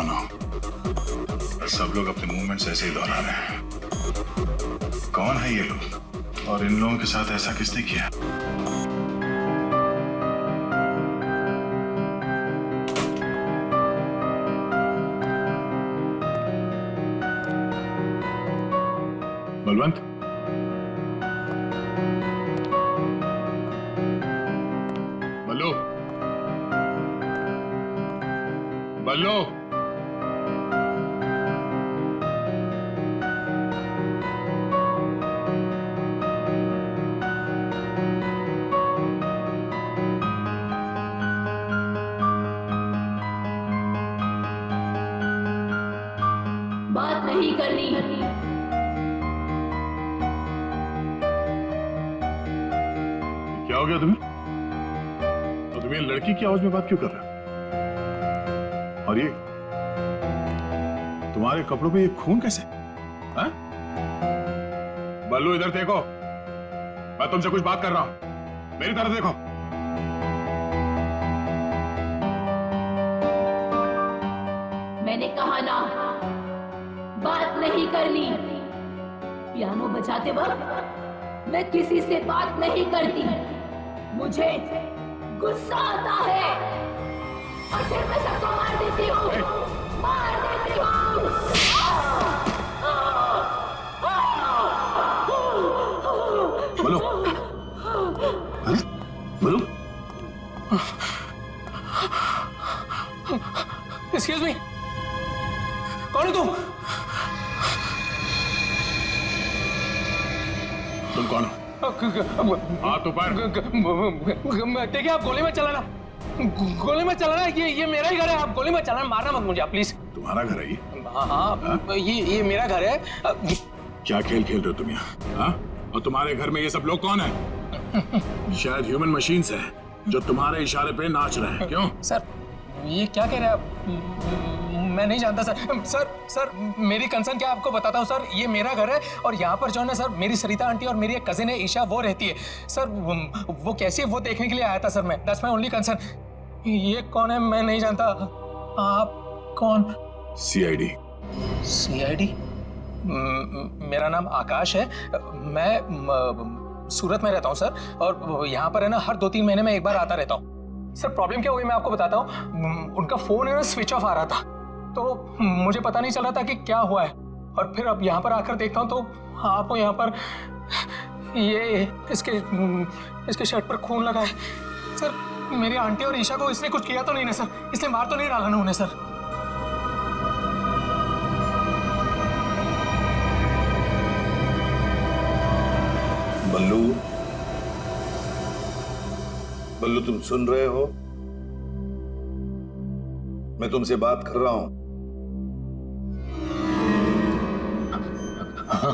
कौन हो। सब लोग अपने मूवमेंट्स ऐसे ही दोहरा रहे हैं। कौन है ये लोग और इन लोगों के साथ ऐसा किसने किया? बलवंत, बल्लू, बल्लू, बात नहीं करनी। क्या हो गया तुम्हें? तो तुम्हें लड़की की आवाज में बात क्यों कर रहे हो? और ये तुम्हारे कपड़ों पे ये खून कैसे? हाँ? बल्लू इधर देखो, मैं तुमसे कुछ बात कर रहा हूं, मेरी तरफ देखो। मैंने कहा ना, बात नहीं करनी। पियानो बजाते वक्त मैं किसी से बात नहीं करती। मुझे गुस्सा आता है और फिर मैं सबको मार देती हूँ, मार देती हूँ। बोलो, अरे बोलो। एक्सक्यूज मी, कौन हो तुम? तुम कौन हो? हाथ ऊपर। देखिए, आप गोली मत चलाना, गोली मत चलाना। ये मेरा ही घर है, आप गोली मत चलाना, मारना मत मुझे आप प्लीज। तुम्हारा घर है ये? हाँ, ये मेरा घर है। क्या खेल खेल रहे हो तुम यहाँ? हाँ? और तुम्हारे घर में ये सब लोग कौन है? शायद ह्यूमन मशीन्स हैं जो तुम्हारे इशारे पे नाच रहे हैं। क्यों? सर, ये क्या कह रहे हैं आप? मैं नहीं जानता सर, मेरी कंसर्न क्या आपको बताता हूँ सर। ये मेरा घर है और यहाँ पर जो है ना सर, मेरी सरिता आंटी और मेरी एक कजिन है ईशा, वो रहती है सर। वो कैसी है वो देखने के लिए आया था सर मैं। That's my only concern. ये कौन है मैं नहीं जानता। आप कौन? सीआईडी। सीआईडी? मेरा नाम आकाश है। मैं सूरत में रहता हूँ सर, और यहाँ पर है ना हर 2-3 महीने में एक बार आता रहता हूँ। सर प्रॉब्लम क्या हुई मैं आपको बताता हूँ। उनका फोन है ना स्विच ऑफ आ रहा था, तो मुझे पता नहीं चल रहा था कि क्या हुआ है। और फिर अब यहाँ पर आकर देखता हूँ तो आपको यहाँ पर ये इसके शर्ट पर खून लगा है। सर मेरी आंटी और ईशा को इसने कुछ किया तो नहीं ना सर? इसने मार तो नहीं डाला ना उन्हें सर? बल्लू, बल्लू तुम सुन रहे हो? मैं तुमसे बात कर रहा हूं। हाँ,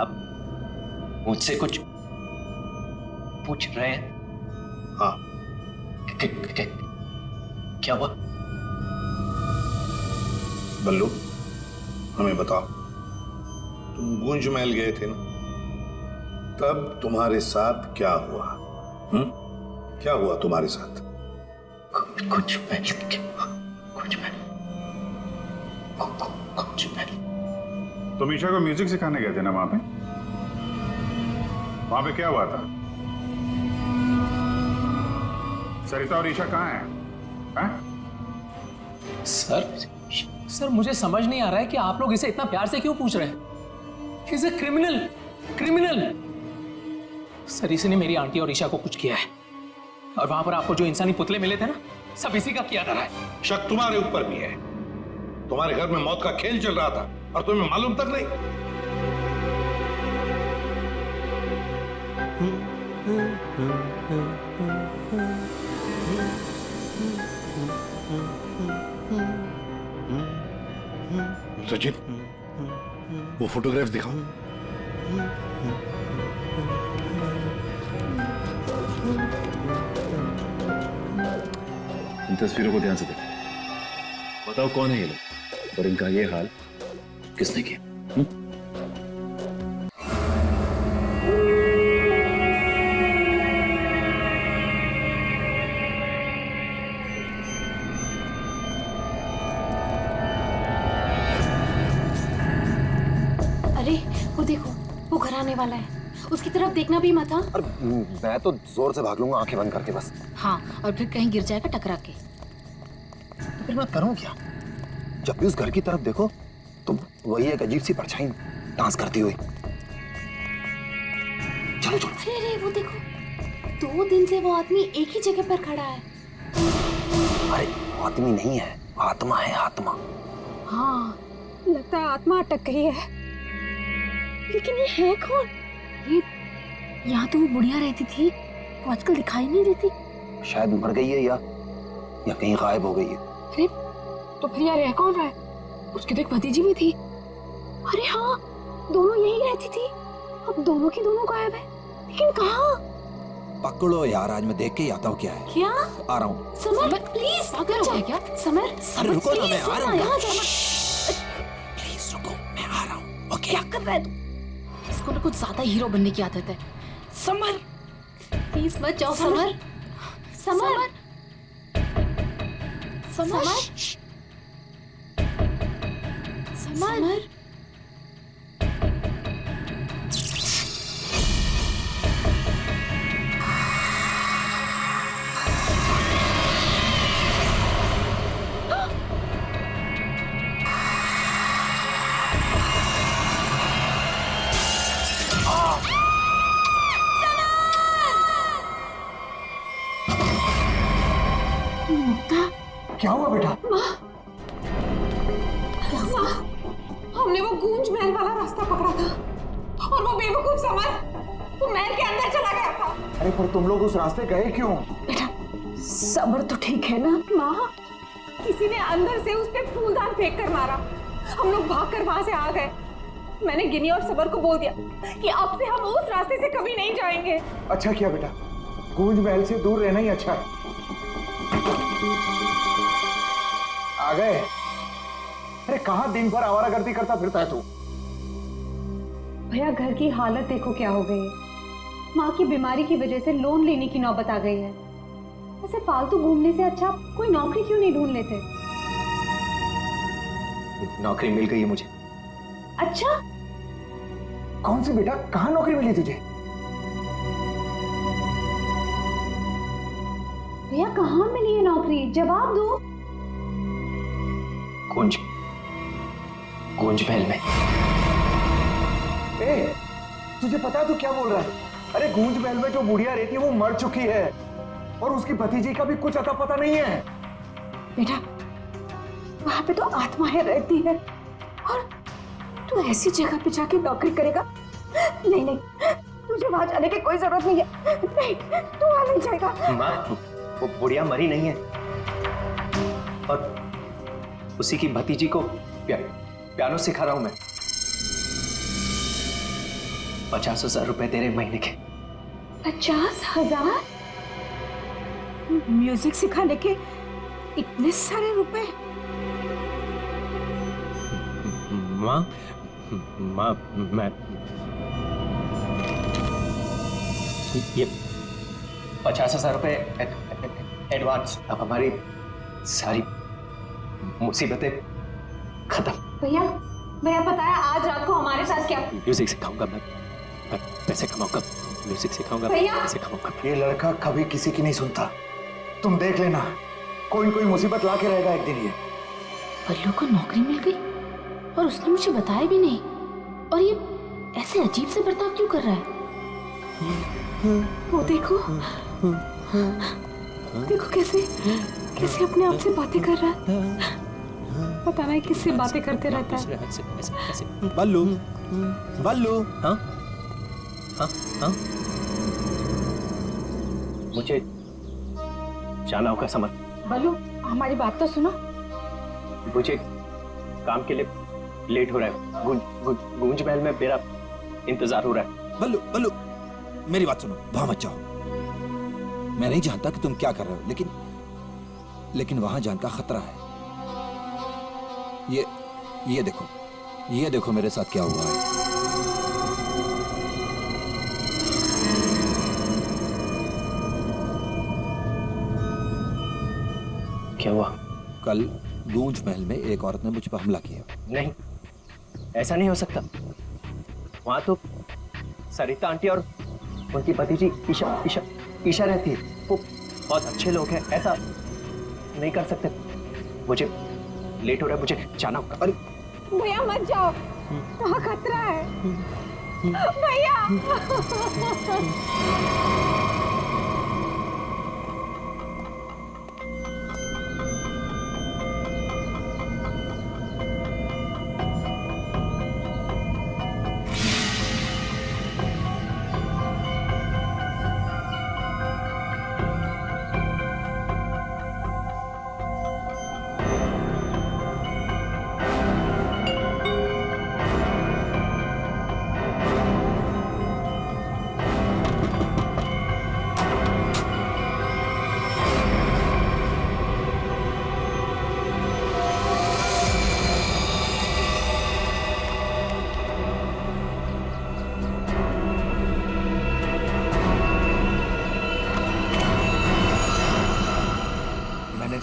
अब मुझसे कुछ पूछ रहे हैं? हाँ। क्या हुआ? बल्लू हमें बताओ, तुम गूंज महल गए थे ना, तब तुम्हारे साथ क्या हुआ? क्या हुआ तुम्हारे साथ? कुछ तुम ईशा को म्यूजिक सिखाने गए थे ना वहां पे क्या हुआ था? सरिता और ईशा कहाँ हैं? सर मुझे समझ नहीं आ रहा है कि आप लोग इसे इतना प्यार से क्यों पूछ रहे हैं। He's a criminal। सर इसने मेरी आंटी और ईशा को कुछ किया है, और वहां पर आपको जो इंसानी पुतले मिले थे ना, सब इसी का किया था। शक तुम्हारे ऊपर भी है। तुम्हारे घर में मौत का खेल चल रहा था और तुम्हें मालूम तक नहीं। सचिन, वो फोटोग्राफ दिखाओ। इन तस्वीरों को ध्यान से देखो, बताओ कौन है ये लोग और इनका ये हाल किसने किया? वाला है, उसकी तरफ देखना भी मत। हाँ अरे मैं तो जोर से भाग लूंगा आंखें बंद करके बस। हाँ, और फिर कहीं गिर जाएगा टकरा के। तो फिर मैं करूं क्या? जब भी उस घर की तरफ देखो तो वही एक अजीब सी परछाई डांस करती हुई। चलो चलो। अरे अरे वो देखो, 2 दिन से वो आदमी एक ही जगह पर खड़ा है। अरे आदमी नहीं है, आत्मा है, आत्मा। हाँ, लगता है आत्मा अटक गई है। लेकिन ये है कौन? ये यहाँ तो वो बुढ़िया रहती थी, वो आजकल दिखाई नहीं देती। शायद मर गई है या कहीं गायब हो गई है। अरे तो फिर यार रह कौन रहा है? उसकी तो एक भतीजी भी थी। अरे हाँ, दोनों यही रहती थी। अब दोनों की दोनों गायब है, लेकिन कहाँ? पकड़ो यार, आज मैं देख के ही आता हूँ क्या है। क्या? आ रहा हूँ। समर प्लीज पागल हो गया क्या? समर अरे रुको ना, मैं आ रहा हूँ। यहाँ जाना। प्लीज रुको, मैं आ रहा हूँ। ओके। क्या कर रहा है तू? इसको ना कुछ ज्यादा हीरो बनने की आदत है। समर प्लीज मत जाओ। समर समर समर समर क्या हुआ बेटा? हमने वो गूंज महल वाला रास्ता पकड़ा था और वो बेवकूफ समर वो महल के अंदर चला गया था। अरे पर तुम लोग उस रास्ते गए क्यों? बेटा सबर तो ठीक है ना? माँ, किसी ने अंदर से उस पे फूलदान फेंक कर मारा। हम लोग भागकर वहां से आ गए। मैंने गिनी और सबर को बोल दिया कि अब से हम उस रास्ते से कभी नहीं जाएंगे। अच्छा किया बेटा, गूंज महल से दूर रहना ही अच्छा है। आ गए? अरे कहाँ दिन भर आवारागर्दी करता फिरता है तू? भैया घर की हालत देखो क्या हो गई है। माँ की बीमारी की वजह से लोन लेने की नौबत आ गई है। ऐसे फालतू घूमने से अच्छा कोई नौकरी क्यों नहीं ढूंढ लेते? नौकरी मिल गई है मुझे। अच्छा कौन सी बेटा, कहाँ नौकरी मिली तुझे? भैया कहाँ मिली है नौकरी? जवाब दो। गूंज महल में। ए, तुझे पता है तू क्या बोल रहा है? अरे गूंज महल में जो बुढ़िया रहती है वो मर चुकी है और उसकी भतीजी का भी कुछ अता पता नहीं है। बेटा वहां पे तो आत्माएं रहती है और तू ऐसी जगह पे जाके नौकरी करेगा? नहीं नहीं, तुझे वहां जाने की कोई जरूरत नहीं है। नहीं, तू वहां नहीं जाएगा। माँ, वो बुढ़िया मरी नहीं है और उसी की भतीजी को पियानो सिखा रहा हूं मैं। 50,000 रुपए दे रहे महीने के। 50,000? म्यूजिक सिखाने के इतने सारे रुपए? माँ मैं ये 50,000 रुपए एडवांस। अब हमारी सारी मुसीबतें खत्म। भैया पता है आज रात को हमारे साथ क्या? म्यूजिक सिखाऊंगा मैं पैसे कमाऊंगा। म्यूजिक सिखाऊंगा, पैसे कमाऊंगा। ये लड़का कभी किसी की नहीं सुनता, तुम देख लेना कोई कोई मुसीबत ला के रहेगा एक दिन ये। बल्लू को नौकरी मिल गई और उसने मुझे बताया भी नहीं, और ये ऐसे अजीब से बर्ताव क्यों कर रहा है? वो देखो देखो कैसे अपने आप से बातें कर रहा है। पता नहीं किससे बातें करते रहता है। बल्लू बल्लू। हाँ हाँ हाँ, मुझे जाना होगा समर। बल्लू हमारी बात तो सुनो। मुझे काम के लिए लेट हो रहा है। गूंज महल में मेरा इंतजार हो रहा है। बल्लू मेरी बात सुनो, वहां मत जाओ। मैं नहीं जानता कि तुम क्या कर रहे हो, लेकिन वहां जाने का खतरा है। ये देखो मेरे साथ क्या हुआ है। क्या हुआ? कल गूंज महल में एक औरत ने मुझ पर हमला किया। नहीं, ऐसा नहीं हो सकता। वहां तो सरिता आंटी और उनकी भतीजी ईशा ईशा ईशा रहती है। वो बहुत अच्छे लोग हैं, ऐसा नहीं कर सकते। मुझे लेट हो रहा है, मुझे जाना होगा। अरे भैया मत जाओ, वहाँ खतरा है भैया।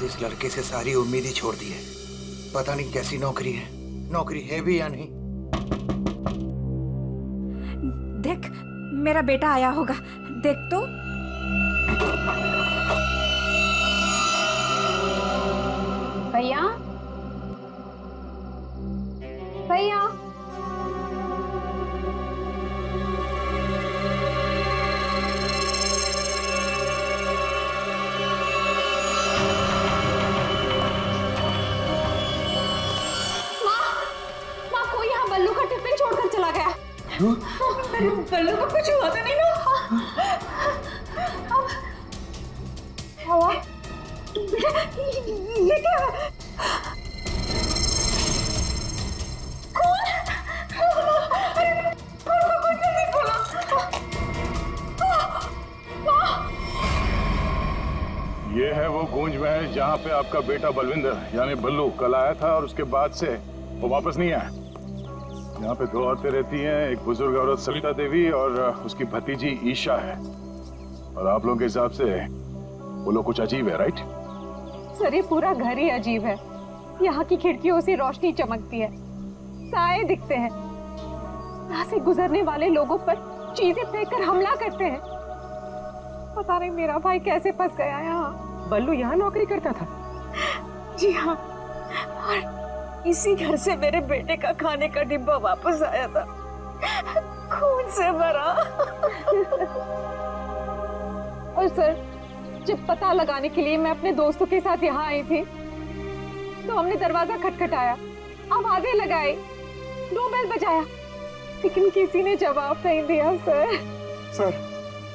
इस लड़के से सारी उम्मीद ही छोड़ दी है। पता नहीं कैसी नौकरी है, नौकरी है भी या नहीं। देख, मेरा बेटा आया होगा, देख तो। भैया, भैया, चला गया। बल्लू को कुछ हुआ तो नहीं ना? ये क्या है? कौन? कौन जल्दी खोलो। ये है वो गूंज महल जहाँ पे आपका बेटा बलविंदर यानी बल्लू कल आया था और उसके बाद से वो वापस नहीं आया। यहाँ पे 2 औरतें रहती हैं, एक बुजुर्ग औरत सविता देवी और उसकी भतीजी ईशा है। और आप लोगों के हिसाब से वो लोग कुछ अजीब है, राइट? सर, ये पूरा घर ही अजीब है। यहाँ की खिड़कियों से रोशनी चमकती है, साए दिखते हैं, यहाँ से गुजरने वाले लोगों पर चीजें फेंककर हमला करते हैं। पता नहीं मेरा भाई कैसे फंस गया यहाँ। बल्लू यहाँ नौकरी करता था? जी हाँ, और इसी घर से मेरे बेटे का खाने का डिब्बा वापस आया था, खून से भरा। और सर, जब पता लगाने के लिए मैं अपने दोस्तों के साथ यहाँ आई थी तो हमने दरवाजा खटखटाया, आवाजें लगाई, डोरबेल बजाया, लेकिन किसी ने जवाब नहीं दिया। सर,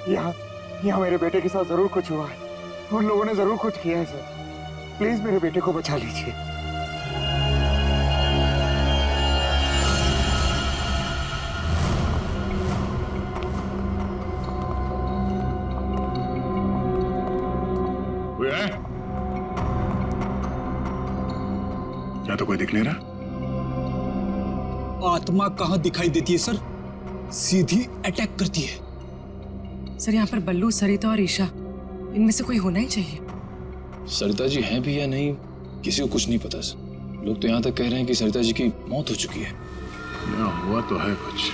यहाँ मेरे बेटे के साथ जरूर कुछ हुआ है। उन लोगों ने जरूर कुछ किया है सर। प्लीज मेरे बेटे को बचा लीजिए। क्या तो कोई दिख नहीं रहा? आत्मा कहाँ दिखाई देती है सर, सीधी अटैक करती है। सर, यहाँ पर बल्लू, सरिता और ईशा, इनमें से कोई होना ही चाहिए। सरिता जी हैं भी या नहीं किसी को कुछ नहीं पता सर। लोग तो यहाँ तक कह रहे हैं कि सरिता जी की मौत हो चुकी है। यहाँ हुआ तो है कुछ।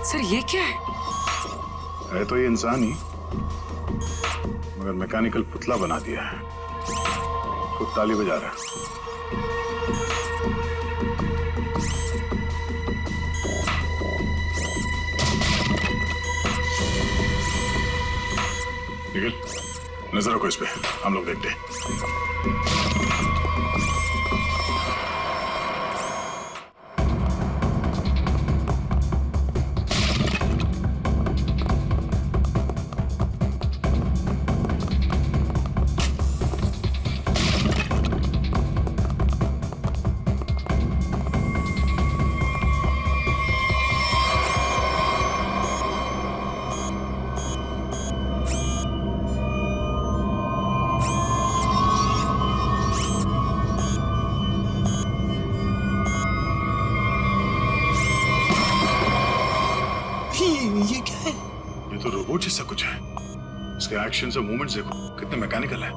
सर, ये क्या है तो ये इंसान ही, मगर मैकेनिकल पुतला बना दिया है। खुद ताली बजा रहा है। निखिल, नजर रखो इस पे, हम लोग देखते हैं। ये क्या है? ये तो रोबोट जैसा कुछ है। इसके एक्शंस और मूवमेंट्स देखो कितने मैकेनिकल है।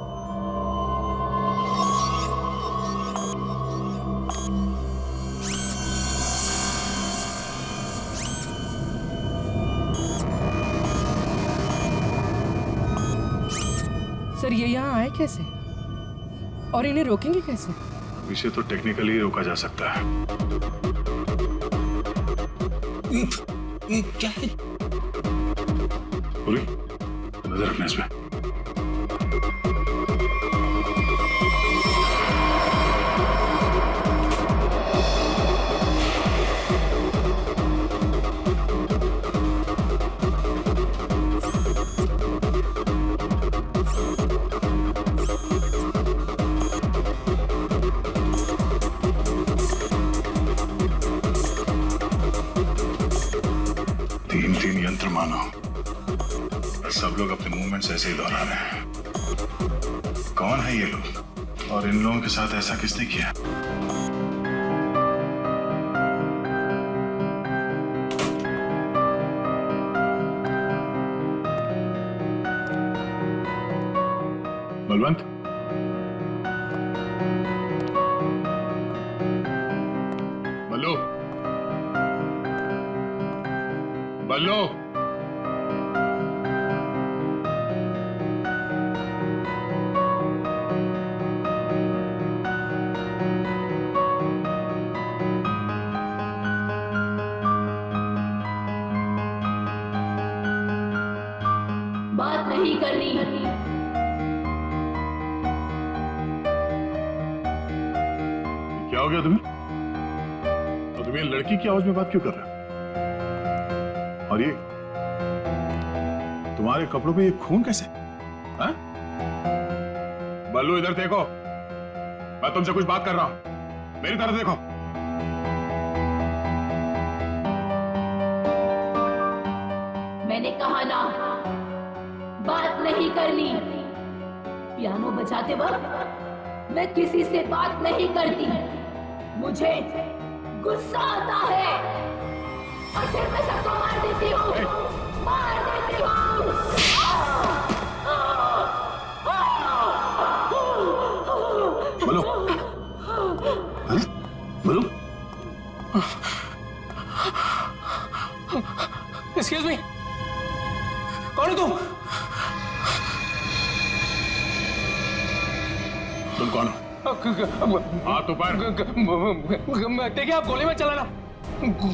सर ये यहाँ आए कैसे और इन्हें रोकेंगे कैसे? इसे तो टेक्निकली रोका जा सकता है। ये क्या है? पूरी नजर रखना इसमें। तीन यंत्र मानो, सब लोग अपने मूवमेंट्स ऐसे ही दोहरा रहे हैं। कौन है ये लोग और इन लोगों के साथ ऐसा किसने किया? बलवंत, बल्लू, बल्लू, बात नहीं करनी। क्या हो गया तुम्हें? और तुम ये लड़की की आवाज में बात क्यों कर रहे हो? और ये तुम्हारे कपड़ों पे ये खून कैसे? हाँ? बल्लू इधर देखो, मैं तुमसे कुछ बात कर रहा हूं, मेरी तरफ देखो। मैंने कहा ना, बात नहीं करनी। पियानो बजाते वक्त मैं किसी से बात नहीं करती। मुझे गुस्सा आता है और फिर मैं सबको मार देती हूँ, मार देती हूँ। बोलो, अरे बोलो। एक्सक्यूज मी, कौन है तुम? तुम कौन हो? हाथ ऊपर। देखिए आप गोली मत चलाना,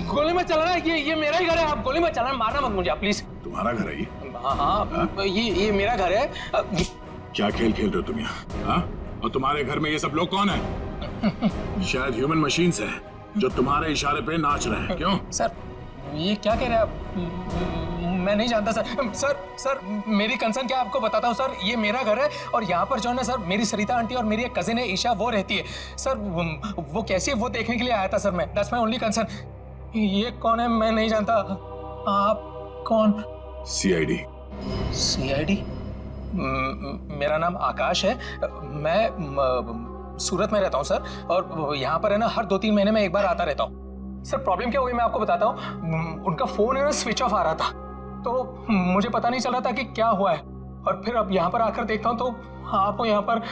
गोली मत चलाना। ये मेरा ही घर है, आप गोली मत चलाना, मारना मत मुझे आप प्लीज। तुम्हारा घर है ये? हाँ, ये मेरा घर है। क्या खेल खेल रहे हो तुम यहाँ? हाँ? और तुम्हारे घर में ये सब लोग कौन है? शायद ह्यूमन मशीन्स हैं जो तुम्हारे इशारे पे नाच रहे हैं। क्यों? सर ये क्या कह रहे हैं आप? मैं नहीं जानता सर। सर मेरी कंसर्न क्या आपको बताता हूँ सर। ये मेरा घर है और यहाँ पर जो है ना सर, मेरी सरिता आंटी और मेरी एक कजिन है ईशा, वो रहती है सर। वो कैसी है वो देखने के लिए आया था सर मैं। That's my only concern. ये कौन है मैं नहीं जानता। आप कौन? CID। CID? मेरा नाम आकाश है। मैं सूरत में रहता हूँ सर, और यहाँ पर है ना हर 2-3 महीने में एक बार आता रहता हूँ। सर प्रॉब्लम क्या हुई मैं आपको बताता हूँ। उनका फोन है ना स्विच ऑफ आ रहा था, तो मुझे पता नहीं चल रहा था कि क्या हुआ है। और फिर अब यहाँ पर आकर देखता हूँ तो आपको यहाँ पर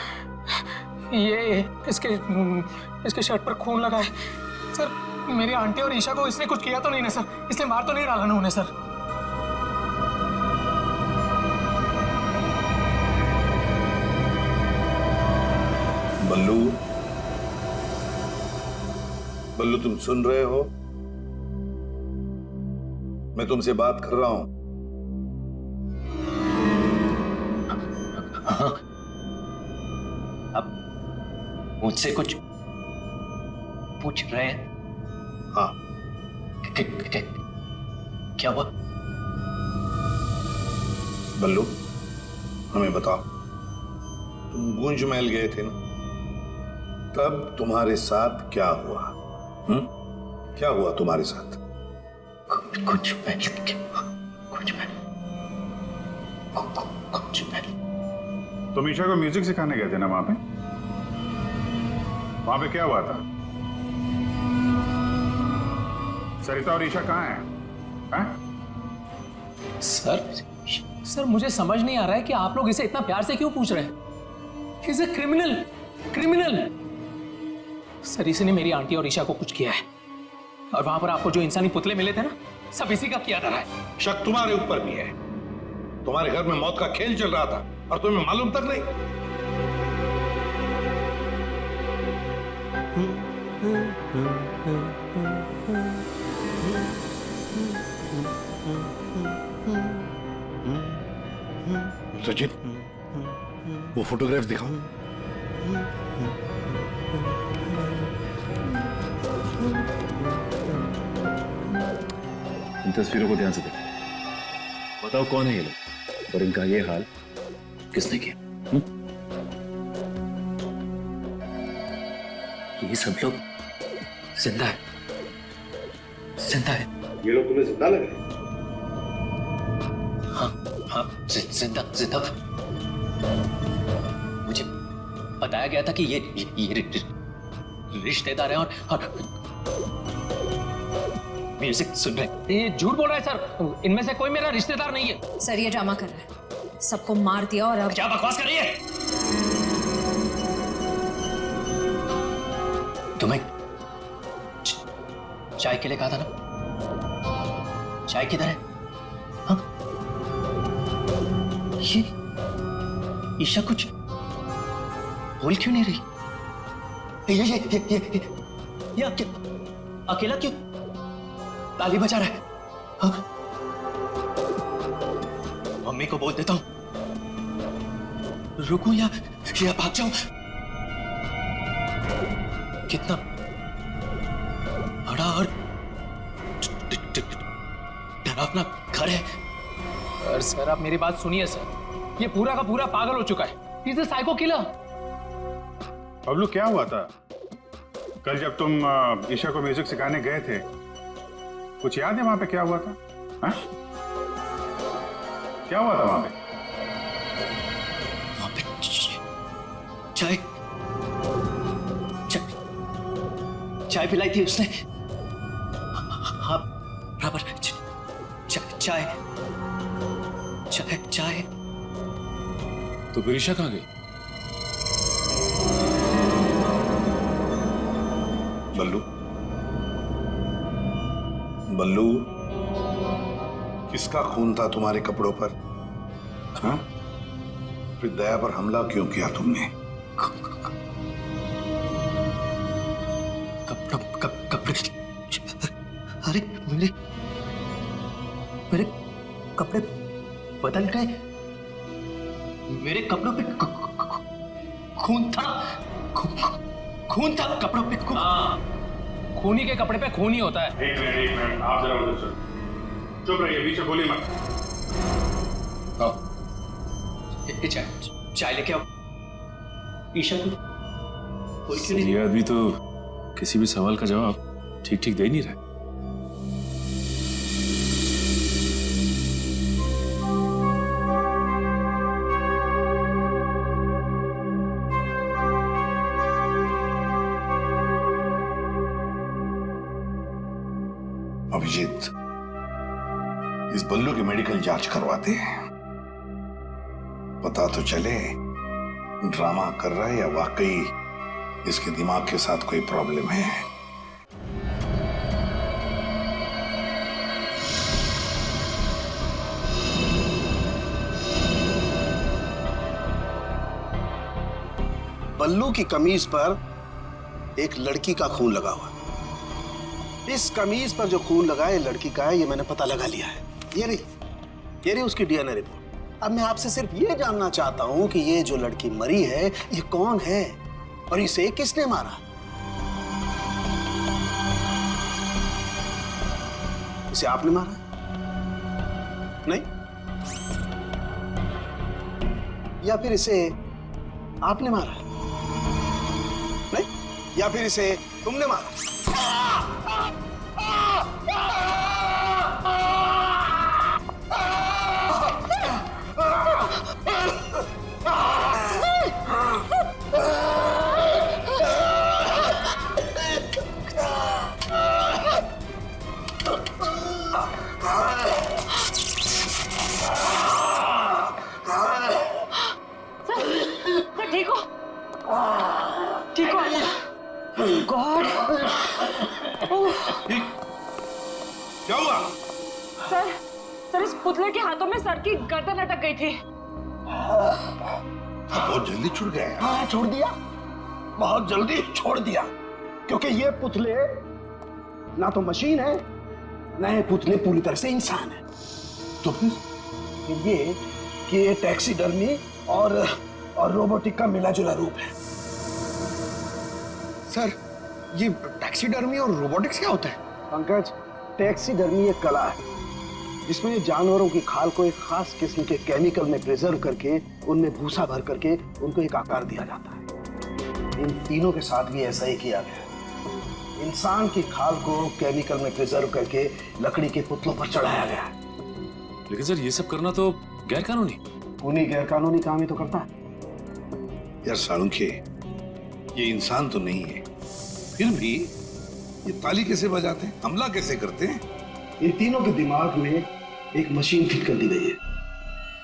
ये इसके शर्ट पर खून लगा है सर। मेरी आंटी और ईशा को इसने कुछ किया तो नहीं ना सर? इसलिए मार तो नहीं डाला ना उन्हें सर? बल्लू, तुम सुन रहे हो? मैं तुमसे बात कर रहा हूं। अब मुझसे कुछ पूछ रहे हैं? हाँ। क्या हुआ? बल्लू, हमें बताओ, तुम गूंज महल गए थे ना, तब तुम्हारे साथ क्या हुआ? क्या हुआ तुम्हारे साथ? कुछ तुम ईशा को म्यूजिक सिखाने गए थे ना वहां पे? वहां पे क्या हुआ था? सरिता और ईशा कहाँ हैं? सर मुझे समझ नहीं आ रहा है कि आप लोग इसे इतना प्यार से क्यों पूछ रहे हैं? He is a criminal। Sir इसने मेरी आंटी और ईशा को कुछ किया है, और वहां पर आपको जो इंसानी पुतले मिले थे ना, सब इसी का किया धरा है। शक तुम्हारे ऊपर भी है। तुम्हारे घर में मौत का खेल चल रहा था और तुम्हें मालूम तक नहीं। सचिन, वो फोटोग्राफ दिखाओ। इन तस्वीरों को ध्यान से देखो, बताओ कौन है ये लोग और इनका ये हाल किसने किया? ये सब लोग जिंदा है। ये लोग तुम्हें जिंदा लग रहे हैं? हाँ, जिंदा। मुझे बताया गया था कि ये रिश्तेदार हैं और म्यूजिक सुन रहे हैं। ये झूठ बोल रहा है सर, इनमें से कोई मेरा रिश्तेदार नहीं है। सर ये ड्रामा कर रहा है, सबको मार दिया और अब क्या बकवास कर रही है? तुम्हें चाय के लिए कहा था ना, चाय किधर है? हाँ? ये ईशा कुछ बोल क्यों नहीं रही? ये अकेला क्यों ताली बजा रहा है? हाँ? मम्मी को बोल देता हूं, रुकूं या भाग जाऊं? कितना बड़ा और डरावना घर है। सर आप मेरी बात सुनिए सर, ये पूरा का पूरा पागल हो चुका है। He's a psycho killer। Bablu क्या हुआ था कल जब तुम ईशा को म्यूजिक सिखाने गए थे? कुछ याद है वहां पे क्या हुआ था? हाँ? क्या हुआ था वहां पे? चाय पिलाई थी उसने। हाँ बराबर। चाय। तो फिर ईशा कहाँ गई? बल्लू, किसका खून था तुम्हारे कपड़ों पर? हाँ? फिर दया पर हमला क्यों किया तुमने? कपड़े। अरे मेरे कपड़े बदल गए। मेरे कपड़ों पे खून था। खून था कपड़ों पे। खूनी के कपड़े पे खून ही होता है। एक मिनट, आप जरा उधर चलो। चुप रहिए, बीच में बोली मत। चाय लेके आओ। ईशा को ये आदमी तो किसी भी सवाल का जवाब ठीक दे नहीं रहा। अभिजीत, इस बल्लू की मेडिकल जांच करवाते हैं, पता तो चले ड्रामा कर रहा है या वाकई इसके दिमाग के साथ कोई प्रॉब्लम है। बल्लू की कमीज पर एक लड़की का खून लगा हुआ है। इस कमीज पर जो खून लगा है लड़की का है, ये मैंने पता लगा लिया है। ये रही उसकी डीएनए रिपोर्ट। अब मैं आपसे सिर्फ ये जानना चाहता हूं कि ये जो लड़की मरी है ये कौन है और इसे किसने मारा? इसे आपने मारा? नहीं? या फिर इसे आपने मारा? नहीं? या फिर इसे तुमने मारा? क्या हुआ? सर इस पुतले के हाथों में सर की गर्दन अटक गई थी। बहुत जल्दी छूट गए। हाँ, छोड़ दिया, बहुत जल्दी छोड़ दिया, क्योंकि ये पुतले ना तो मशीन है, ना ये पुतले पूरी तरह से इंसान है। तो फिर ये कि ये टैक्सीडर्मी और रोबोटिक का मिला जुला रूप है। सर, ये टैक्सीडर्मी और रोबोटिक्स क्या होता है? पंकज, टैक्सीडर्मी एक कला है जिसमें जानवरों की खाल को एक खास किस्म के केमिकल में प्रिजर्व करके उनमें भूसा भर करके उनको एक आकार दिया जाता है। इन तीनों के साथ भी ऐसा ही किया गया है। इंसान की खाल को केमिकल में प्रिजर्व करके लकड़ी के पुतलों पर चढ़ाया गया है। लेकिन सर ये सब करना तो गैर कानूनी। उन्हीं गैर कानूनी काम ही तो करता है। यार सालुंखे, ये इंसान तो नहीं है, फिर भी ये ताली कैसे बजाते हैं, हमला कैसे करते हैं? इन तीनों के दिमाग में एक मशीन फिट कर दी गई है।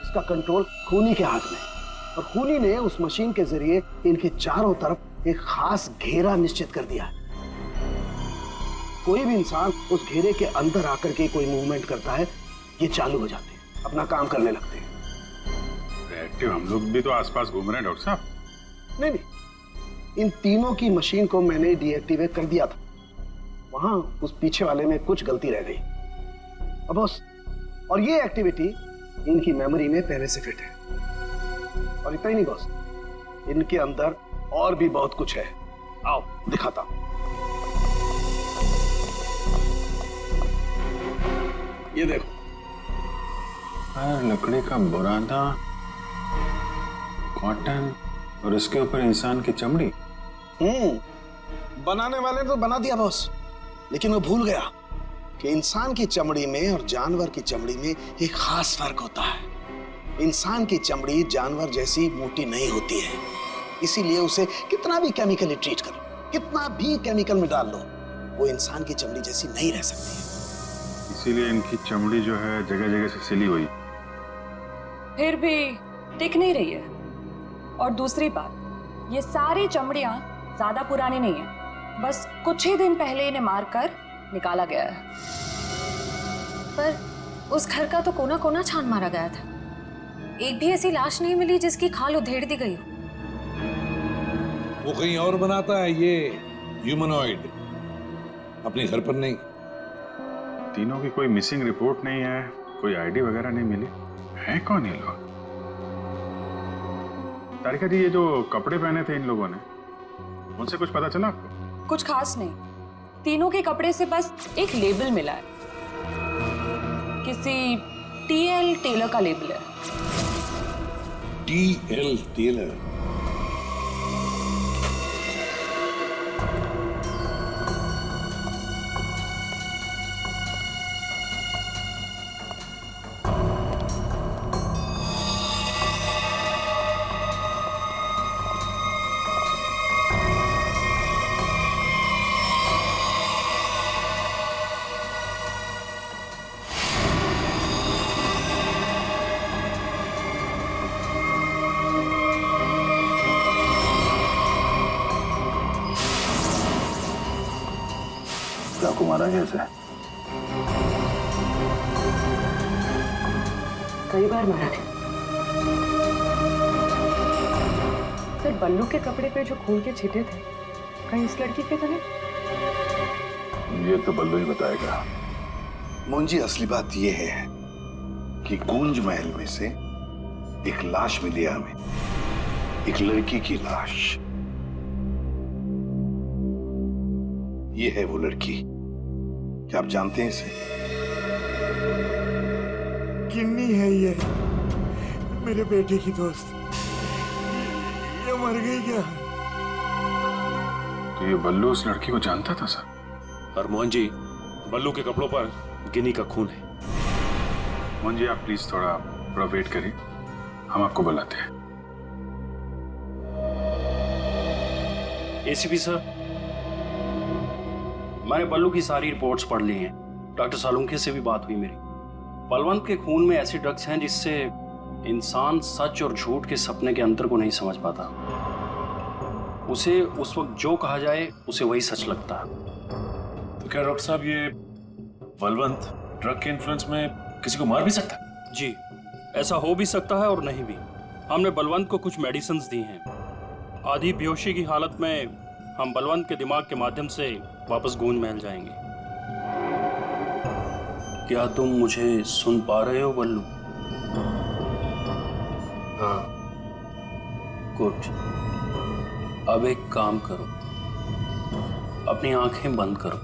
इसका कंट्रोल खूनी के हाथ में, और खूनी ने उस मशीन के जरिए इनके चारों तरफ एक खास घेरा निश्चित कर दिया। कोई भी इंसान उस घेरे के अंदर आकर के कोई मूवमेंट करता है, ये चालू हो जाते हैं, अपना काम करने लगते हैं। एक्टिव हम लोग भी तो आसपास घूम रहे हैं डॉक्टर साहब। नहीं, इन तीनों की मशीन को मैंने डीएक्टिवेट कर दिया था। वहां उस पीछे वाले में कुछ गलती रह गई। अब बॉस, और ये एक्टिविटी इनकी मेमोरी में पहले से फिट है। और इतना ही नहीं बॉस, इनके अंदर और भी बहुत कुछ है। आओ दिखाता हूं। ये देखो, लकड़ी का बुरादा, कॉटन और इसके ऊपर इंसान की चमड़ी। बनाने वाले ने तो बना दिया बॉस, लेकिन वो भूल गया कि इंसान की चमड़ी में और जानवर की चमड़ी में एक खास फर्क होता है। इंसान की चमड़ी जानवर जैसी मोटी नहीं होती है, इसीलिए उसे कितना भी केमिकली ट्रीट करो, कितना भी केमिकल में डाल लो, वो इंसान की चमड़ी जैसी नहीं रह सकती है। इसीलिए इनकी चमड़ी जो है जगह जगह से सिली हुई। फिर भी टिक नहीं रही है। और दूसरी बात, ये सारी चमड़ियां ज्यादा पुरानी नहीं है, बस कुछ ही दिन पहले इन्हें मारकर निकाला गया है। पर उस घर का तो कोना कोना छान मारा गया था, एक भी ऐसी लाश नहीं मिली जिसकी खाल उधेड़ दी गई हो। वो कहीं और बनाता है ये ह्यूमनॉइड, अपने घर पर नहीं। तीनों की कोई मिसिंग रिपोर्ट नहीं है, कोई आईडी वगैरह नहीं मिली। है कौन ये लोग? तारिका जी, ये जो कपड़े पहने थे इन लोगों ने, उनसे कुछ पता चला आपको? कुछ खास नहीं, तीनों के कपड़े से बस एक लेबल मिला है, किसी टीएल टेलर का लेबल है। TL Taylor? चाकू मारा कैसे? कई बार मारा है सर। बल्लू के कपड़े पे जो खून के छींटे थे, कहीं इस लड़की के तो नहीं? ये तो बल्लू ही बताएगा। मुंजी, असली बात यह है कि गूंज महल में से एक लाश मिली हमें, एक लड़की की लाश। ये है वो लड़की। क्या आप जानते हैं इसे? किन्नी है ये, मेरे बेटे की दोस्त। ये मर गई क्या? तो ये बल्लू उस लड़की को जानता था सर? और मोहन जी, बल्लू के कपड़ों पर गिनी का खून है। मोहन जी, आप प्लीज थोड़ा वेट करिए, हम आपको बुलाते हैं। एसीपी सर, मैंने बल्लू की सारी रिपोर्ट्स पढ़ ली हैं। डॉक्टर सालुंखे से भी बात हुई मेरी। बलवंत के खून में ऐसे ड्रग्स हैं जिससे इंसान सच और झूठ के सपने के अंतर को नहीं समझ पाता। उसे उस वक्त जो कहा जाए उसे वही सच लगता है। तो क्या डॉक्टर साहब, ये बलवंत ड्रग के इन्फ्लुएंस में किसी को मार भी सकता है? जी, ऐसा हो भी सकता है और नहीं भी। हमने बलवंत को कुछ मेडिसिन्स दी हैं। आधी बेहोशी की हालत में हम बलवंत के दिमाग के माध्यम से वापस गूंज महल जाएंगे। क्या तुम मुझे सुन पा रहे हो बल्लू? हाँ। गुड। अब एक काम करो, अपनी आंखें बंद करो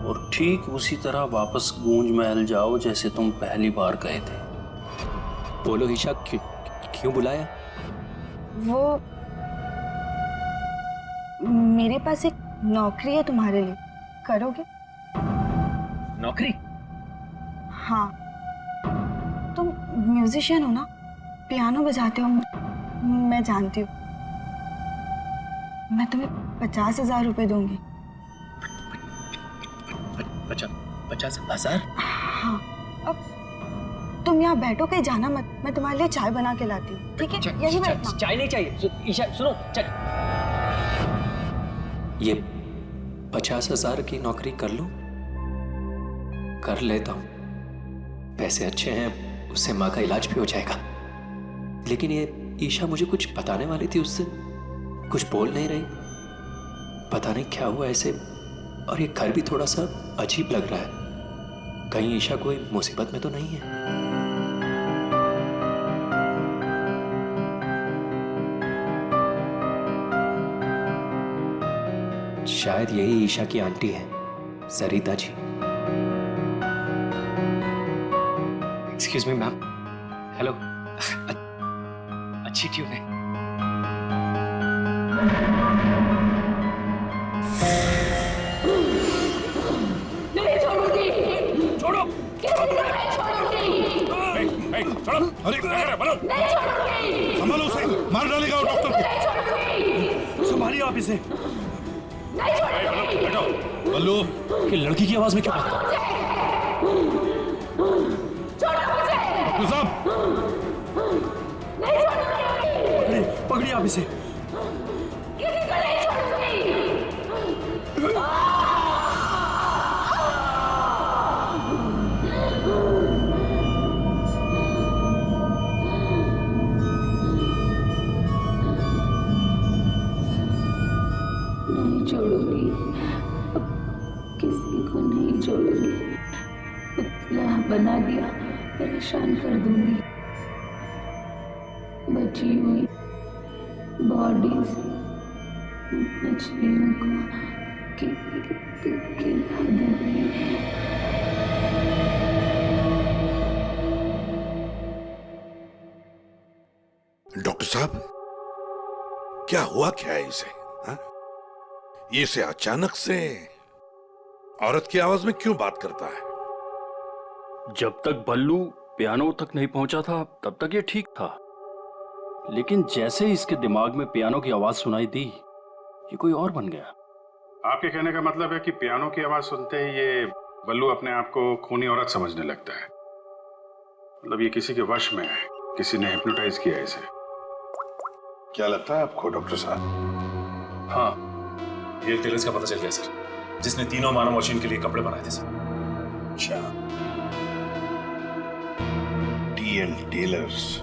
और ठीक उसी तरह वापस गूंज महल जाओ जैसे तुम पहली बार गए थे। बोलो ईशा, क्यों बुलाया? वो मेरे पास एक नौकरी है तुम्हारे लिए, करोगे? नौकरी? हाँ, तुम म्यूजिशियन हो ना, पियानो बजाते हो, मैं जानती हूँ। मैं तुम्हें 50,000 रुपए दूंगी। 50,000? हाँ, अब तुम यहाँ बैठो, कहीं जाना मत, मैं तुम्हारे लिए चाय बना के लाती हूँ, ठीक है? यही बैठना। चाय नहीं चाहिए ईशा, सुनो, ये 50,000 की नौकरी कर लूं? कर लेता हूं, पैसे अच्छे हैं, उससे माँ का इलाज भी हो जाएगा। लेकिन ये ईशा मुझे कुछ बताने वाली थी, उससे कुछ बोल नहीं रही, पता नहीं क्या हुआ ऐसे। और ये घर भी थोड़ा सा अजीब लग रहा है, कहीं ईशा कोई मुसीबत में तो नहीं है? शायद यही ईशा की आंटी है, Sarita ji. Excuse me ma'am. Hello. अच्छी ट्यून है। नहीं छोड़ूंगी। छोड़ो। किसी को नहीं छोड़ूंगी। छोड़ो। अरे बोलो। नहीं छोड़ूंगी। संभालो उसे, मार डालेगा वो डॉक्टर को। नहीं छोड़ूंगी। संभालिए आप इसे। नहीं छोड़ूंगी। बल्लू, कि लड़की की आवाज में क्यों आता है? छोड़ो मुझे। डॉक्टर साहब, नहीं छोड़ूंगी। पकड़िए आप इसे। किसी को नहीं छोड़ूंगी। नहीं छोड़ूंगी, किसी को नहीं छोड़ूंगी। पुतला बना दिया, परेशान कर दूंगी। बची हुई बॉडीज मछलियों को खिला दूंगी। डॉक्टर साहब, क्या हुआ क्या है इसे? हाँ? ये से अचानक से औरत की आवाज में क्यों बात करता है? जब तक बल्लू पियानो तक नहीं पहुंचा था तब तक ये ठीक था, लेकिन जैसे ही इसके दिमाग में पियानो की आवाज सुनाई दी, ये कोई और बन गया। आपके कहने का मतलब है कि पियानो की आवाज सुनते ही ये बल्लू अपने आप को खूनी औरत समझने लगता है। मतलब ये किसी के वश में है, किसी ने हिप्नोटाइज किया है इसे। क्या लगता है आपको डॉक्टर साहब? हाँ, ये टेलर्स का पता चल गया सर, जिसने तीनों मानव मशीन के लिए कपड़े बनाए थे सर। अच्छा, DL टेलर्स।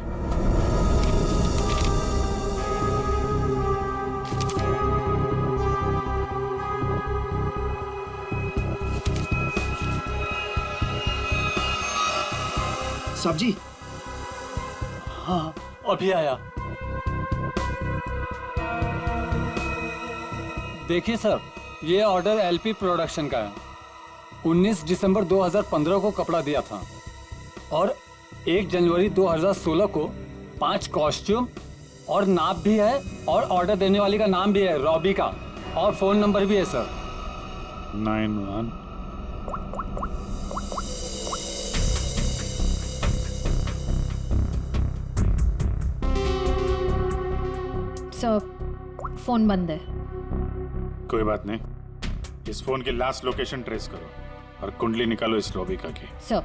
साहब जी। हाँ, अभी आया। देखिए सर, ये ऑर्डर LP प्रोडक्शन का है। 19 दिसंबर 2015 को कपड़ा दिया था और 1 जनवरी 2016 को 5 कॉस्ट्यूम और नाप भी है, और ऑर्डर देने वाली का नाम भी है, रॉबी का, और फोन नंबर भी है सर। 91 सर, फोन बंद है। कोई बात नहीं, इस फोन की लास्ट लोकेशन ट्रेस करो और कुंडली निकालो इस रॉबिका की। सर।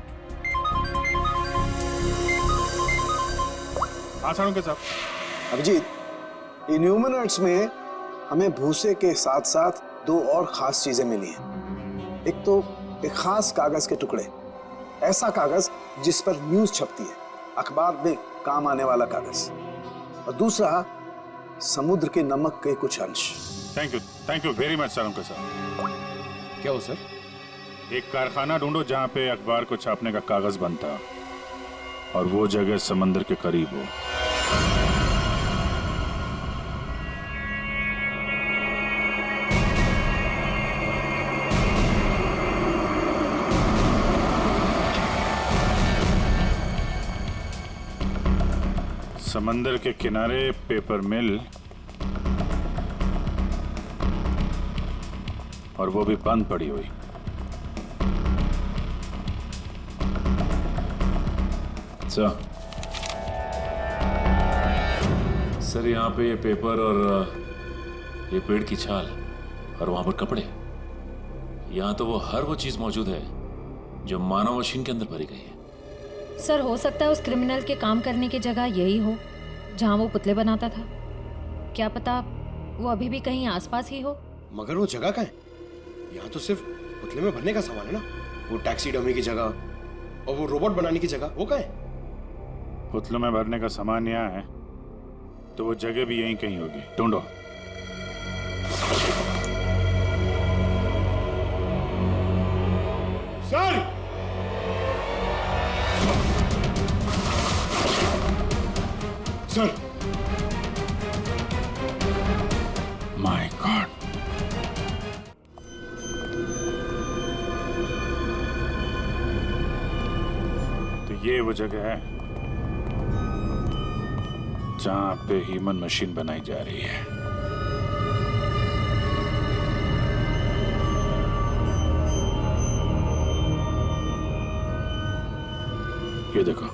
हाँ साड़ू के साहब। अभिजीत, इन ह्यूमनॉइड्स में हमें भूसे के साथ साथ 2 और खास चीजें मिली हैं। एक तो एक खास कागज के टुकड़े, ऐसा कागज जिस पर न्यूज छपती है, अखबार में काम आने वाला कागज, और दूसरा समुद्र के नमक के कुछ अंश। Thank you very much sir साहब। क्या हो सर? एक कारखाना ढूंढो जहां पे अखबार को छापने का कागज बनता और वो जगह समंदर के करीब हो। समंदर के किनारे पेपर मिल, और वो भी बंद पड़ी हुई। सर यहाँ पे ये पेपर और ये पेड़ की छाल और वहां पर कपड़े, यहाँ तो वो हर वो चीज मौजूद है जो मानव मशीन के अंदर भरी गई है। सर हो सकता है उस क्रिमिनल के काम करने की जगह यही हो जहाँ वो पुतले बनाता था। क्या पता वो अभी भी कहीं आसपास ही हो। मगर वो जगह कहाँ है? यहाँ तो सिर्फ पुतले में भरने का सामान है ना। वो टैक्सी डमी की जगह और वो रोबोट बनाने की जगह, वो कहाँ है? पुतलों में भरने का सामान यहाँ है तो वो जगह भी यहीं कहीं होगी। ढूंढो। सर! सर! माय गॉड, तो ये वो जगह है जहां पे ह्यूमन मशीन बनाई जा रही है। ये देखो,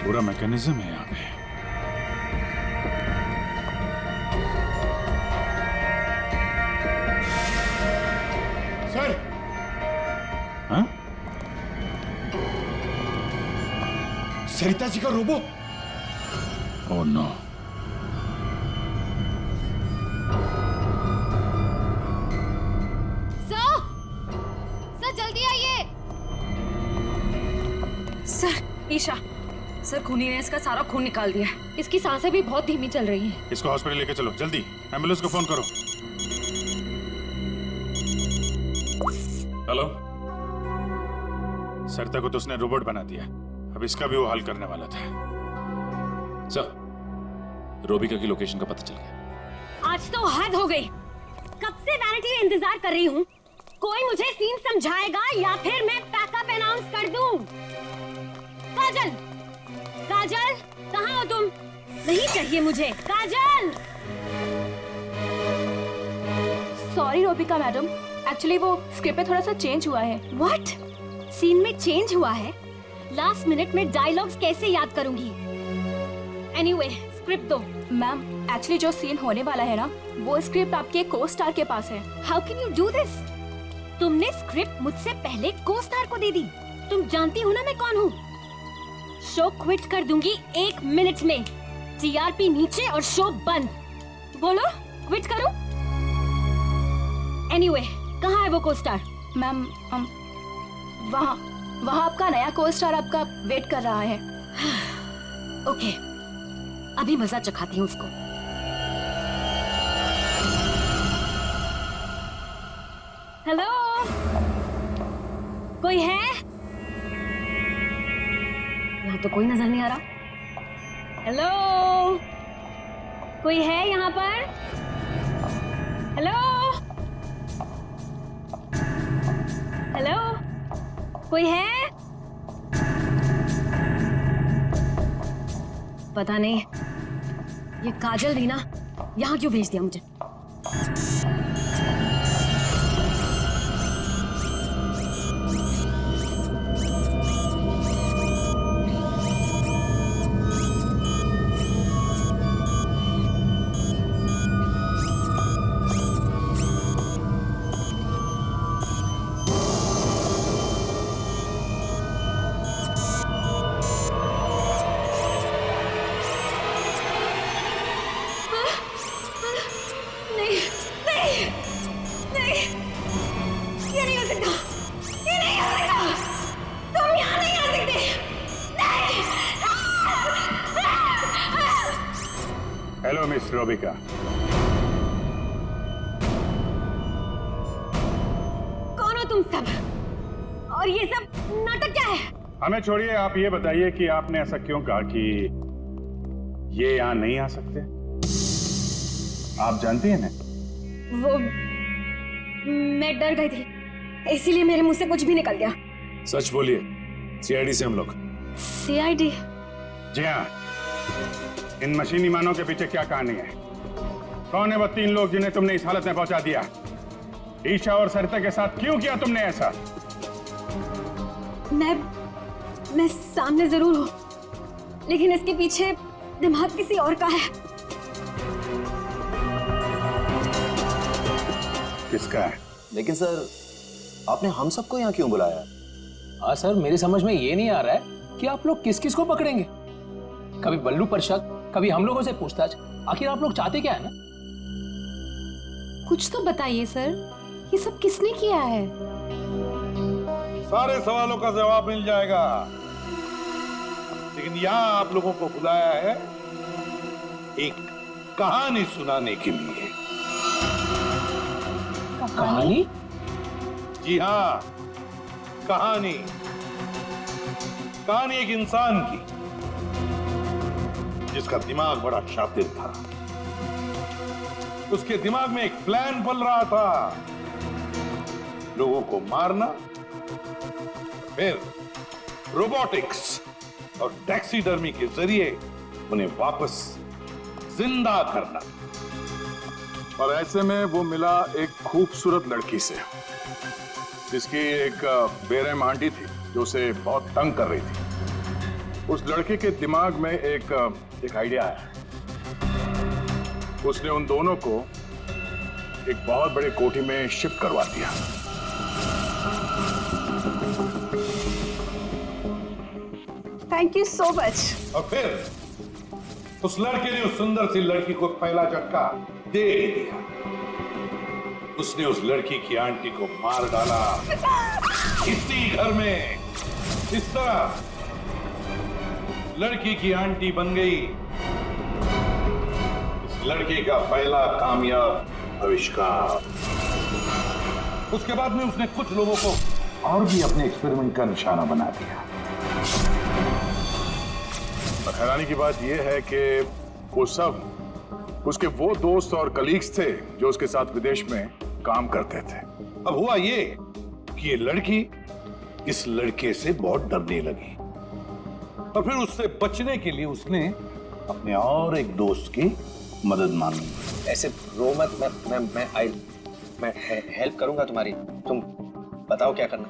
पूरा मैकेनिज्म है यहाँ पे। सर! हाँ? सरिता जी का रोबो। Oh no. सर जल्दी आइए। सर, ईशा, सर खूनी ने इसका सारा खून निकाल दिया है। इसकी सांसें भी बहुत धीमी चल रही हैं। इसको हॉस्पिटल लेके चलो जल्दी। एम्बुलेंस को फोन करो। हेलो। सरिता को तो उसने रोबोट बना दिया, अब इसका भी वो हल करने वाला था। सर, रोबिका की लोकेशन का पता चल गया। आज तो हद हो गई। कब से वैनिटी का इंतजार कर रही हूँ। कोई मुझे सीन समझाएगा या फिर मैं पैकअप अनाउंस कर दूं। काजल, काजल, कहाँ हो तुम? नहीं चाहिए मुझे। काजल! सॉरी रोबिका मैडम, एक्चुअली वो स्क्रिप्ट में थोड़ा सा चेंज हुआ है। व्हाट? सीन में चेंज हुआ है? लास्ट मिनट में डायलॉग्स कैसे याद करूंगी? एनीवे, स्क्रिप्ट दो। मैम, एक्चुअली जो सीन होने वाला है ना, वो स्क्रिप्ट आपके को स्टार के पास है। How can you do this? तुमने स्क्रिप्ट मुझसे पहले को स्टार को दे दी। तुम जानती हो ना मैं कौन हूँ। शो क्विट कर दूंगी 1 मिनट में। टीआरपी नीचे और शो बंद। बोलो, क्विट करूं? एनीवे, कहाँ है वो को स्टार? मैम, वहाँ आपका नया को स्टार आपका वेट कर रहा है। ओके, अभी मजा चखाती हूँ उसको। हेलो, कोई है? यहाँ तो कोई नजर नहीं आ रहा। हेलो, कोई है यहाँ पर? हेलो, हेलो, कोई है? पता नहीं ये काजल भी ना यहाँ क्यों भेज दिया मुझे। मिस्टर रोबिका। कौन हो तुम सब? और ये सब नाटक क्या है? हमें छोड़िए, आप ये बताइए कि आपने ऐसा क्यों कहा कि ये यहाँ नहीं आ सकते? आप जानती हैं ना? वो मैं डर गई थी, इसीलिए मेरे मुंह से कुछ भी निकल गया। सच बोलिए, सीआईडी से हम लोग। सीआईडी? जी हाँ। इन मशीनी मानव के पीछे क्या कहानी है? कौन है वो 3 लोग जिन्हें तुमने इस हालत में पहुंचा दिया? ईशा और सरिता के साथ क्यों किया तुमने ऐसा? मैं सामने जरूर हूँ, लेकिन इसके पीछे दिमाग किसी और का है। किसका है? लेकिन सर, आपने हम सबको यहाँ क्यों बुलाया? हाँ सर, मेरी समझ में ये नहीं आ रहा है कि आप लोग किस किस को पकड़ेंगे। कभी बल्लू पर शक, कभी हम लोगों से पूछताछ। आखिर आप लोग चाहते क्या है ना? कुछ तो बताइए सर, ये सब किसने किया है? सारे सवालों का जवाब मिल जाएगा, लेकिन यहाँ आप लोगों को बुलाया है एक कहानी सुनाने के लिए। कहानी? जी हाँ, कहानी। कहानी एक इंसान की जिसका दिमाग बड़ा शातिर था। उसके दिमाग में एक प्लान पल रहा था, लोगों को मारना, फिर रोबोटिक्स और टैक्सीडर्मी के जरिए उन्हें वापस जिंदा करना। और ऐसे में वो मिला एक खूबसूरत लड़की से, जिसकी एक बेरहम आंटी थी जो उसे बहुत तंग कर रही थी। उस लड़के के दिमाग में एक आइडिया आया। उसने उन दोनों को एक बहुत बड़े कोठी में शिफ्ट करवा दिया। Thank you so much. और फिर उस लड़के ने उस सुंदर सी लड़की को पहला झटका दे ही दिया। उसने उस लड़की की आंटी को मार डाला इसी घर में। इस तरह लड़की की आंटी बन गई इस लड़के का पहला कामयाब आविष्कार। उसके बाद में उसने कुछ लोगों को और भी अपने एक्सपेरिमेंट का निशाना बना दिया। और हैरानी की बात यह है कि वो सब उसके वो दोस्त और कलीग्स थे जो उसके साथ विदेश में काम करते थे। अब हुआ ये कि ये लड़की इस लड़के से बहुत डरने लगी और फिर उससे बचने के लिए उसने अपने और एक दोस्त की मदद मांगी। ऐसे रो मत, मैं हेल्प करूंगा तुम्हारी। तुम बताओ क्या करना।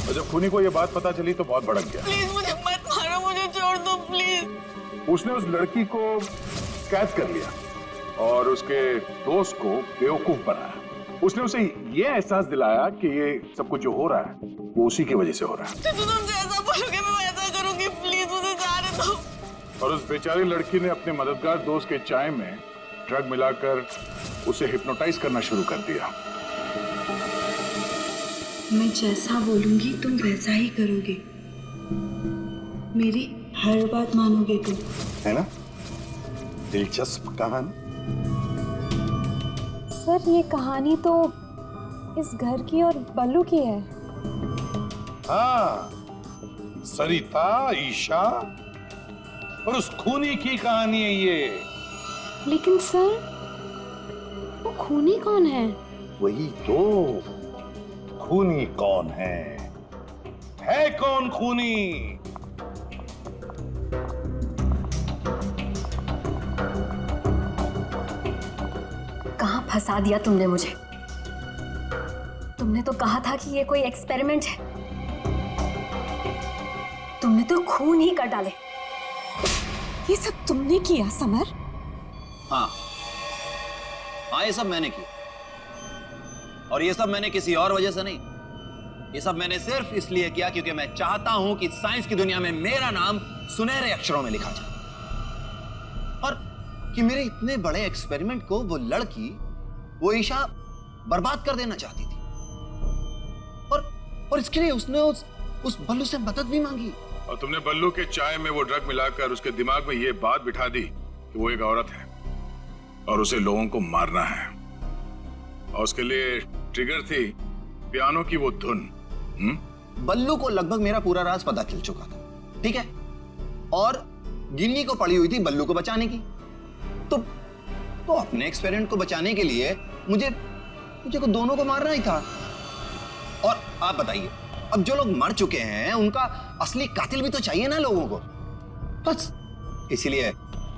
और जब खूनी को ये बात पता चली तो बहुत भड़क गया। प्लीज मुझे मत मारो, मुझे छोड़ दो प्लीज। उसने उस लड़की को कैद कर लिया और उसके दोस्त को बेवकूफ बनाया। उसने उसे ये एहसास दिलाया कि ये सब कुछ जो हो रहा है वो उसी की वजह से हो रहा है। तो तुम जैसा बोलोगे मैं वैसा करूंगी, प्लीज मुझे जाने दो। और उस बेचारी लड़की ने अपने मददगार दोस्त के चाय में ड्रग मिलाकर उसे हिप्नोटाइज करना शुरू कर दिया। मैं जैसा बोलूंगी तुम वैसा ही करोगे, मेरी हर बात मानोगे तुम, है ना? दिलचस्प कहानी। सर ये कहानी तो इस घर की और बल्लू की है। हाँ, सरिता, ईशा और उस खूनी की कहानी है ये। लेकिन सर, वो खूनी कौन है? वही तो, खूनी कौन है कौन खूनी? कहां फंसा दिया तुमने मुझे? तुमने तो कहा था कि ये कोई एक्सपेरिमेंट है। तुमने तो खून ही कर डाले। ये सब तुमने किया समर? हाँ, ये सब मैंने किया। और ये सब मैंने किसी और वजह से नहीं। ये सब मैंने सिर्फ इसलिए किया क्योंकि मैं चाहता हूं कि साइंस की दुनिया में मेरा नाम सुनहरे अक्षरों में लिखा जाए और कि मेरे इतने बड़े एक्सपेरिमेंट को वो लड़की, वो ईशा बर्बाद कर देना चाहती थी। और इसके लिए उसने उस बल्लू से मदद भी मांगी। और तुमने बल्लू के चाय में वो ड्रग मिलाकर उसके दिमाग में ये बात बिठा दी कि वो एक औरत है। और उसे लोगों को मारना है। और उसके लिए ट्रिगर थी पियानो की वो धुन। बल्लू को लगभग मेरा पूरा राज पता चल चुका था, ठीक है? और गिन्नी को पड़ी हुई थी बल्लू को बचाने की। तो अपने एक्सपेरिमेंट को बचाने के लिए मुझे को दोनों को मारना ही था। और आप बताइए, अब जो लोग मर चुके हैं उनका असली कातिल भी तो चाहिए ना लोगों को। बस इसीलिए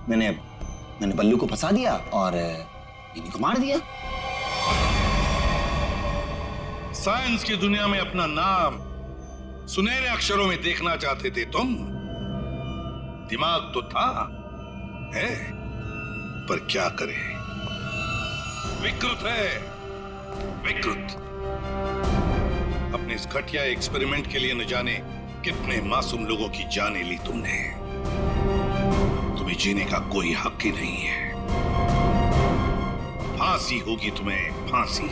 मैंने बल्लू को फंसा दिया और गिन्नी को मार दिया। साइंस की दुनिया में अपना नाम सुनहरे अक्षरों में देखना चाहते थे तुम। दिमाग तो था, है, पर क्या करें, विकृत है, विकृत। अपने इस घटिया एक्सपेरिमेंट के लिए न जाने कितने मासूम लोगों की जानें ली तुमने। तुम्हें जीने का कोई हक ही नहीं है। फांसी होगी तुम्हें, फांसी।